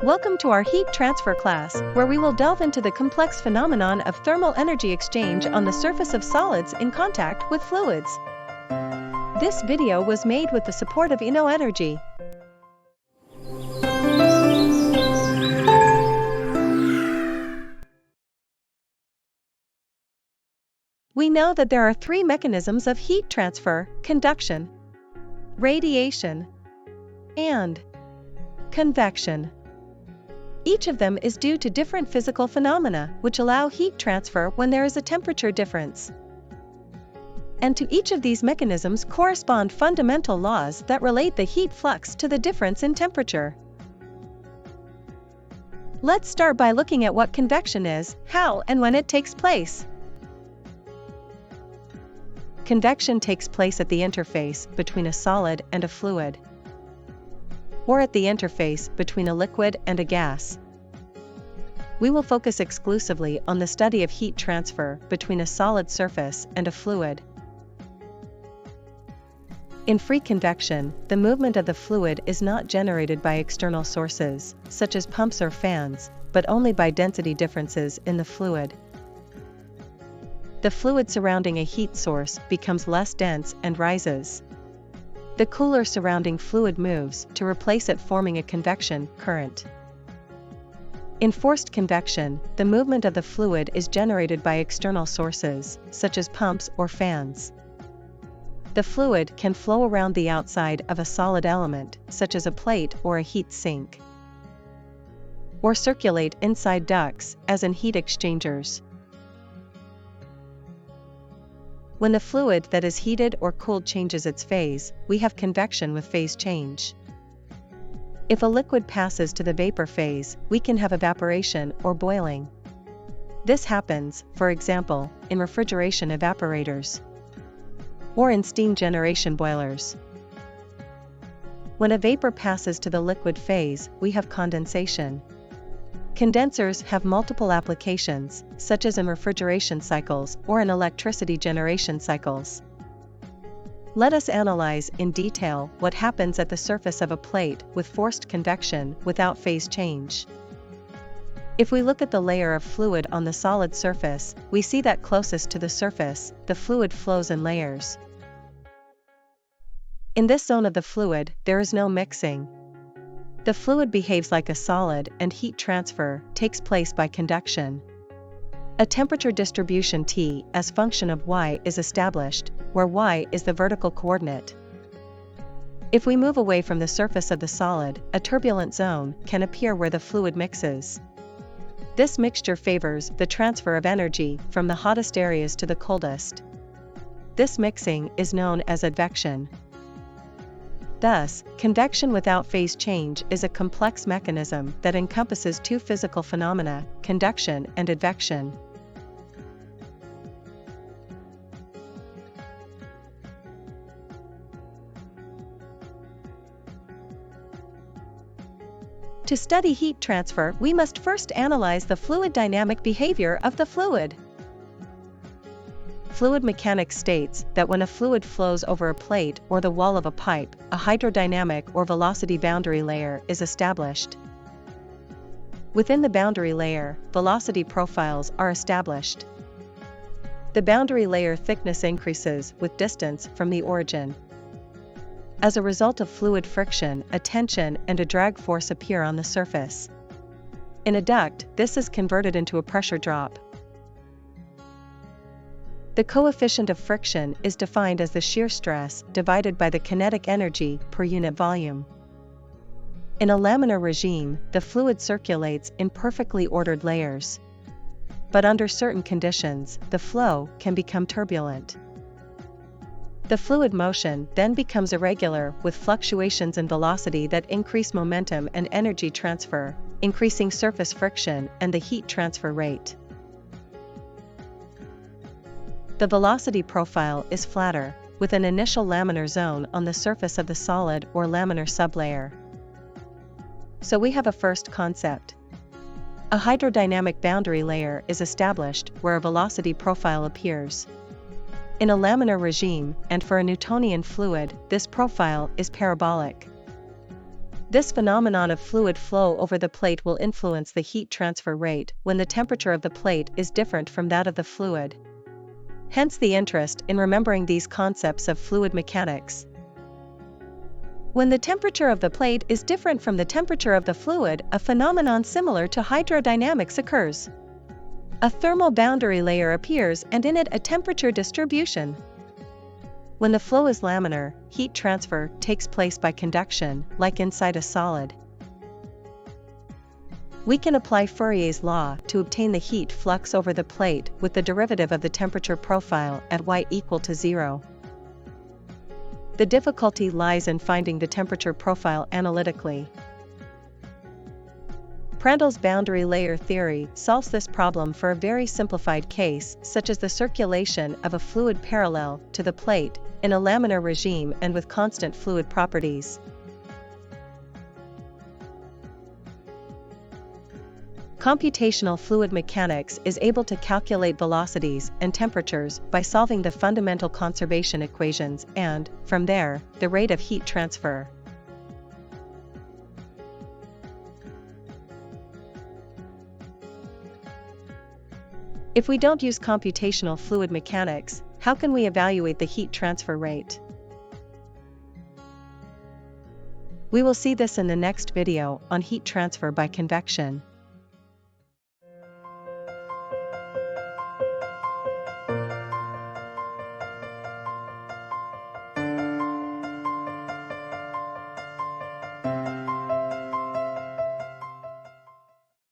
Welcome to our heat transfer class, where we will delve into the complex phenomenon of thermal energy exchange on the surface of solids in contact with fluids. This video was made with the support of InnoEnergy. We know that there are three mechanisms of heat transfer: conduction, radiation, and convection. Each of them is due to different physical phenomena which allow heat transfer when there is a temperature difference. And to each of these mechanisms correspond fundamental laws that relate the heat flux to the difference in temperature. Let's start by looking at what convection is, how and when it takes place. Convection takes place at the interface between a solid and a fluid, or at the interface between a liquid and a gas. We will focus exclusively on the study of heat transfer between a solid surface and a fluid. In free convection, the movement of the fluid is not generated by external sources, such as pumps or fans, but only by density differences in the fluid. The fluid surrounding a heat source becomes less dense and rises. The cooler surrounding fluid moves to replace it, forming a convection current. In forced convection, the movement of the fluid is generated by external sources, such as pumps or fans. The fluid can flow around the outside of a solid element, such as a plate or a heat sink, or circulate inside ducts, as in heat exchangers. When the fluid that is heated or cooled changes its phase, we have convection with phase change. If a liquid passes to the vapor phase, we can have evaporation or boiling. This happens, for example, in refrigeration evaporators or in steam generation boilers. When a vapor passes to the liquid phase, we have condensation. Condensers have multiple applications, such as in refrigeration cycles or in electricity generation cycles. Let us analyze in detail what happens at the surface of a plate with forced convection without phase change. If we look at the layer of fluid on the solid surface, we see that closest to the surface, the fluid flows in layers. In this zone of the fluid, there is no mixing. The fluid behaves like a solid, and heat transfer takes place by conduction. A temperature distribution T as function of y is established, where y is the vertical coordinate. If we move away from the surface of the solid, a turbulent zone can appear where the fluid mixes. This mixture favors the transfer of energy from the hottest areas to the coldest. This mixing is known as advection. Thus, convection without phase change is a complex mechanism that encompasses two physical phenomena, conduction and advection. To study heat transfer, we must first analyze the fluid dynamic behavior of the fluid. Fluid mechanics states that when a fluid flows over a plate or the wall of a pipe, a hydrodynamic or velocity boundary layer is established. Within the boundary layer, velocity profiles are established. The boundary layer thickness increases with distance from the origin. As a result of fluid friction, a tension and a drag force appear on the surface. In a duct, this is converted into a pressure drop. The coefficient of friction is defined as the shear stress divided by the kinetic energy per unit volume. In a laminar regime, the fluid circulates in perfectly ordered layers. But under certain conditions, the flow can become turbulent. The fluid motion then becomes irregular with fluctuations in velocity that increase momentum and energy transfer, increasing surface friction and the heat transfer rate. The velocity profile is flatter, with an initial laminar zone on the surface of the solid or laminar sublayer. So we have a first concept. A hydrodynamic boundary layer is established where a velocity profile appears. In a laminar regime, and for a Newtonian fluid, this profile is parabolic. This phenomenon of fluid flow over the plate will influence the heat transfer rate when the temperature of the plate is different from that of the fluid. Hence the interest in remembering these concepts of fluid mechanics. When the temperature of the plate is different from the temperature of the fluid, a phenomenon similar to hydrodynamics occurs. A thermal boundary layer appears and in it a temperature distribution. When the flow is laminar, heat transfer takes place by conduction, like inside a solid. We can apply Fourier's law to obtain the heat flux over the plate with the derivative of the temperature profile at y equal to 0. The difficulty lies in finding the temperature profile analytically. Prandtl's boundary layer theory solves this problem for a very simplified case, such as the circulation of a fluid parallel to the plate in a laminar regime and with constant fluid properties. Computational fluid mechanics is able to calculate velocities and temperatures by solving the fundamental conservation equations and, from there, the rate of heat transfer. If we don't use computational fluid mechanics, how can we evaluate the heat transfer rate? We will see this in the next video on heat transfer by convection.